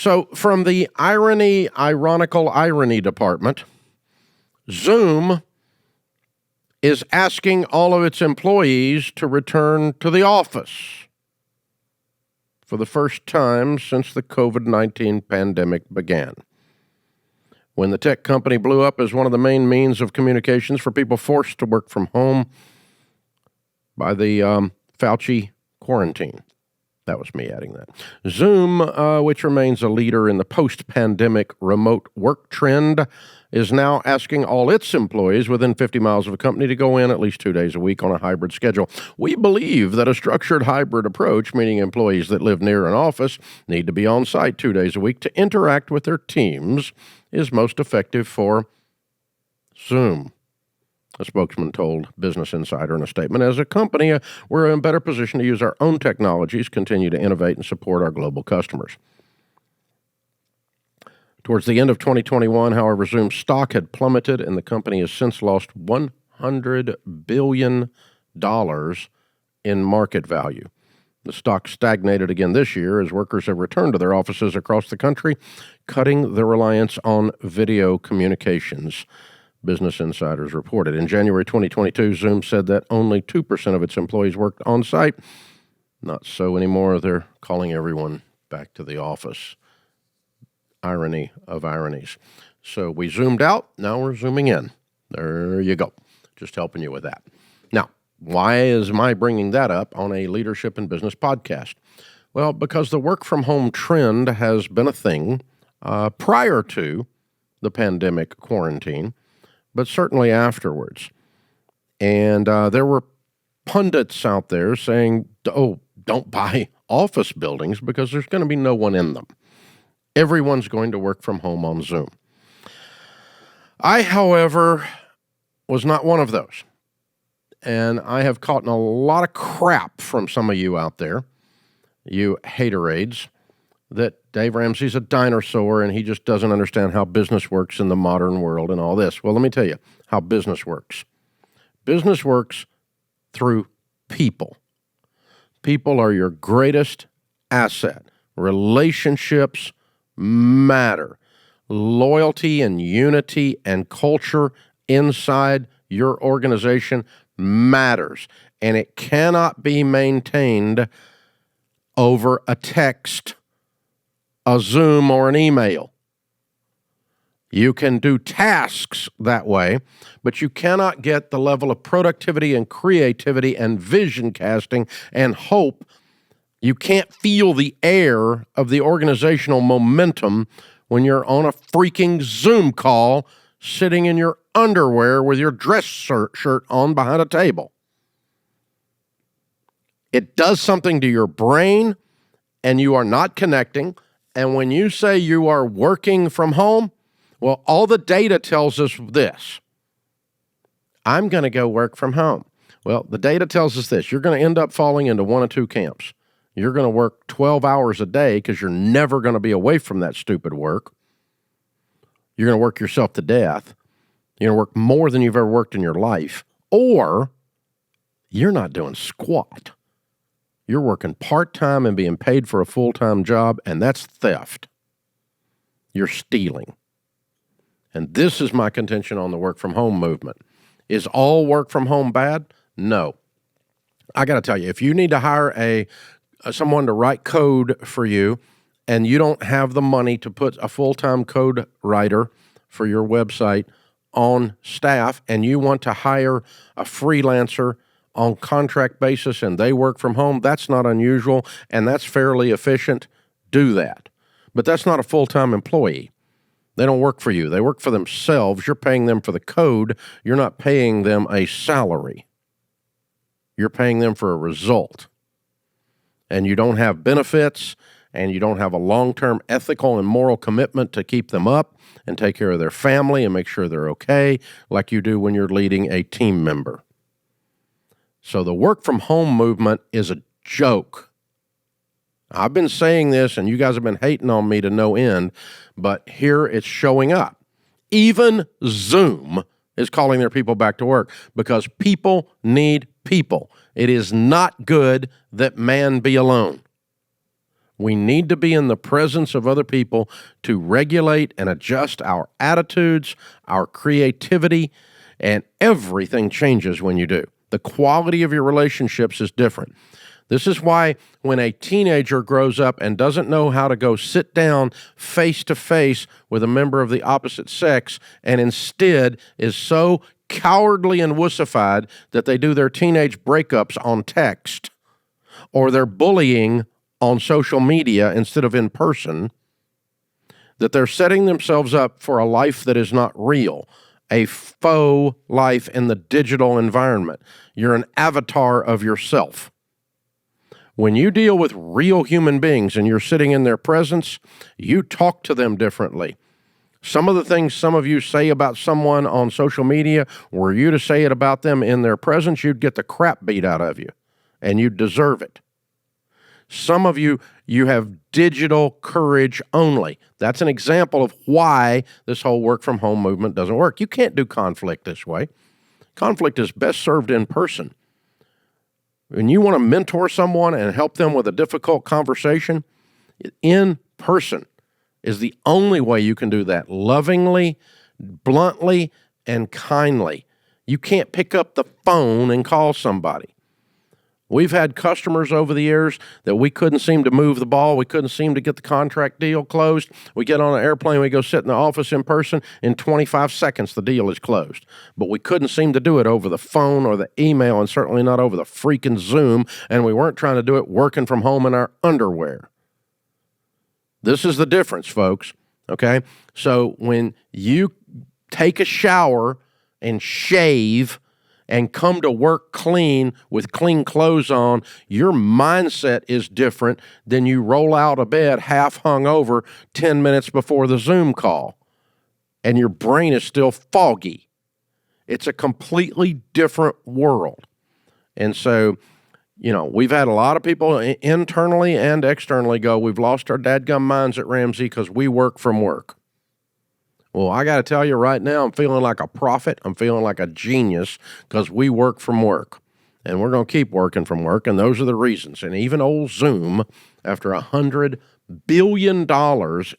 So from the ironical irony department, Zoom is asking all of its employees to return to the office for the first time since the COVID-19 pandemic began. When the tech company blew up as one of the main means of communications for people forced to work from home by the Fauci quarantine. That was me adding that. Zoom, which remains a leader in the post-pandemic remote work trend, is now asking all its employees within 50 miles of a company to go in at least 2 days a week on a hybrid schedule. We believe that a structured hybrid approach, meaning employees that live near an office need to be on site 2 days a week to interact with their teams, is most effective for Zoom. A spokesman told Business Insider in a statement, as a company, we're in a better position to use our own technologies, continue to innovate, and support our global customers. Towards the end of 2021, however, Zoom's stock had plummeted, and the company has since lost $100 billion in market value. The stock stagnated again this year as workers have returned to their offices across the country, cutting their reliance on video communications. Business Insiders reported. In January 2022, Zoom said that only 2% of its employees worked on-site. Not so anymore. They're calling everyone back to the office. Irony of ironies. So we zoomed out. Now we're zooming in. There you go. Just helping you with that. Now, why is my bringing that up on a leadership and business podcast? Well, because the work-from-home trend has been a thing prior to the pandemic quarantine, but certainly afterwards. And there were pundits out there saying, oh, don't buy office buildings because there's going to be no one in them. Everyone's going to work from home on Zoom. I, however, was not one of those. And I have caught a lot of crap from some of you out there, you haterades, that Dave Ramsey's a dinosaur and he just doesn't understand how business works in the modern world and all this. Well, let me tell you how business works. Business works through people. People are your greatest asset. Relationships matter. Loyalty and unity and culture inside your organization matters. And it cannot be maintained over a text, a Zoom, or an email. You can do tasks that way, but you cannot get the level of productivity and creativity and vision casting and hope. You can't feel the air of the organizational momentum when you're on a freaking Zoom call sitting in your underwear with your dress shirt on behind a table. It does something to your brain, and you are not connecting. And when you say you are working from home, well, all the data tells us this. I'm going to go work from home. Well, the data tells us this. You're going to end up falling into one of two camps. You're going to work 12 hours a day because you're never going to be away from that stupid work. You're going to work yourself to death. You're going to work more than you've ever worked in your life. Or you're not doing squat. You're working part-time and being paid for a full-time job, and that's theft. You're stealing. And this is my contention on the work-from-home movement. Is all work from home bad? No. I got to tell you, if you need to hire someone to write code for you, and you don't have the money to put a full-time code writer for your website on staff, and you want to hire a freelancer on contract basis and they work from home, that's not unusual and that's fairly efficient. Do that. But that's not a full-time employee. They don't work for you. They work for themselves. You're paying them for the code. You're not paying them a salary. You're paying them for a result. And you don't have benefits, and you don't have a long-term ethical and moral commitment to keep them up and take care of their family and make sure they're okay, like you do when you're leading a team member. So the work-from-home movement is a joke. I've been saying this, and you guys have been hating on me to no end, but here it's showing up. Even Zoom is calling their people back to work because people need people. It is not good that man be alone. We need to be in the presence of other people to regulate and adjust our attitudes, our creativity, and everything changes when you do. The quality of your relationships is different. This is why when a teenager grows up and doesn't know how to go sit down face to face with a member of the opposite sex and instead is so cowardly and wussified that they do their teenage breakups on text or they're bullying on social media instead of in person, that they're setting themselves up for a life that is not real, a faux life in the digital environment. You're an avatar of yourself. When you deal with real human beings and you're sitting in their presence, you talk to them differently. Some of the things some of you say about someone on social media, were you to say it about them in their presence, you'd get the crap beat out of you, and you deserve it. Some of you have digital courage only. That's an example of why this whole work from home movement doesn't work. You can't do conflict this way. Conflict is best served in person. When you want to mentor someone and help them with a difficult conversation, in person is the only way you can do that, lovingly, bluntly, and kindly. You can't pick up the phone and call somebody. We've had customers over the years that we couldn't seem to move the ball. We couldn't seem to get the contract deal closed. We get on an airplane, we go sit in the office in person. In 25 seconds, the deal is closed. But we couldn't seem to do it over the phone or the email, and certainly not over the freaking Zoom. And we weren't trying to do it working from home in our underwear. This is the difference, folks. Okay? So when you take a shower and shave and come to work clean with clean clothes on, your mindset is different than you roll out of bed half hung over 10 minutes before the Zoom call, and your brain is still foggy. It's a completely different world. And so, we've had a lot of people internally and externally go, we've lost our dadgum minds at Ramsey because we work from work. Well, I got to tell you right now, I'm feeling like a prophet. I'm feeling like a genius because we work from work. And we're going to keep working from work, and those are the reasons. And even old Zoom, after $100 billion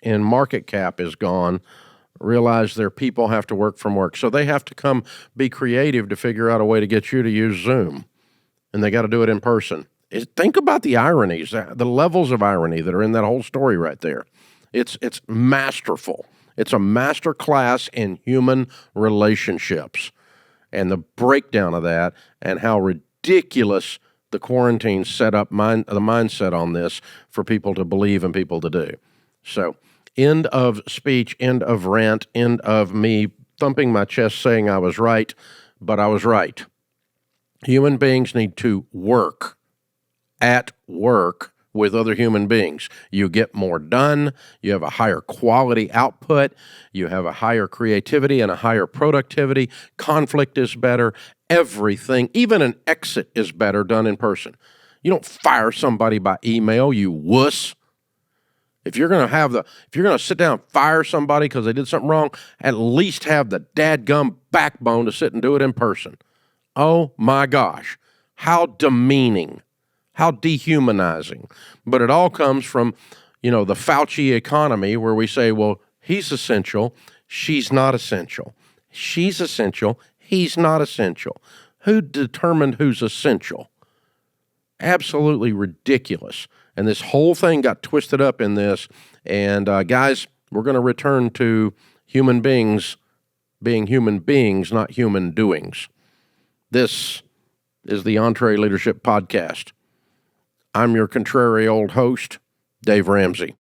in market cap is gone, realize their people have to work from work. So they have to come be creative to figure out a way to get you to use Zoom. And they got to do it in person. Think about the ironies, the levels of irony that are in that whole story right there. It's masterful. It's a master class in human relationships and the breakdown of that and how ridiculous the quarantine set up the mindset on this for people to believe and people to do. So, end of speech, end of rant, end of me thumping my chest saying I was right, but I was right. Human beings need to work at work with other human beings. You get more done, you have a higher quality output, you have a higher creativity and a higher productivity, conflict is better, everything, even an exit is better done in person. You don't fire somebody by email, you wuss. If you're going to sit down and fire somebody because they did something wrong, at least have the dadgum backbone to sit and do it in person. Oh my gosh, how demeaning. How dehumanizing. But it all comes from, the Fauci economy where we say, well, he's essential, she's not essential. She's essential, he's not essential. Who determined who's essential? Absolutely ridiculous. And this whole thing got twisted up in this. And guys, we're going to return to human beings being human beings, not human doings. This is the EntreLeadership Podcast. I'm your contrary old host, Dave Ramsey.